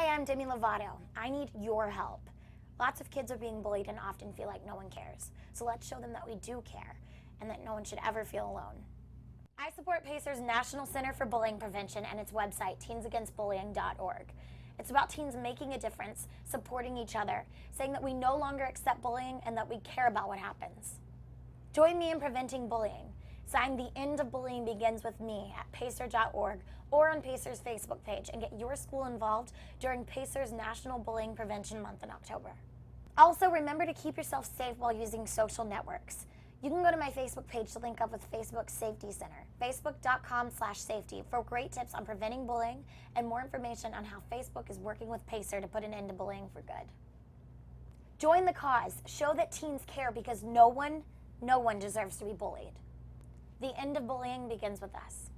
I'm Demi Lovato. I need your help. Lots of kids are being bullied and often feel like no one cares. So let's show them that we do care and that no one should ever feel alone. I support Pacer's National Center for Bullying Prevention and its website, teensagainstbullying.org. It's about teens making a difference, supporting each other, saying that we no longer accept bullying and that we care about what happens. Join me in preventing bullying. Sign The End of Bullying Begins With Me at pacer.org or on Pacer's Facebook page and get your school involved during Pacer's National Bullying Prevention Month in October. Also, remember to keep yourself safe while using social networks. You can go to my Facebook page to link up with Facebook's Safety Center, facebook.com/safety, for great tips on preventing bullying and more information on how Facebook is working with Pacer to put an end to bullying for good. Join the cause. Show that teens care because no one deserves to be bullied. The end of bullying begins with us.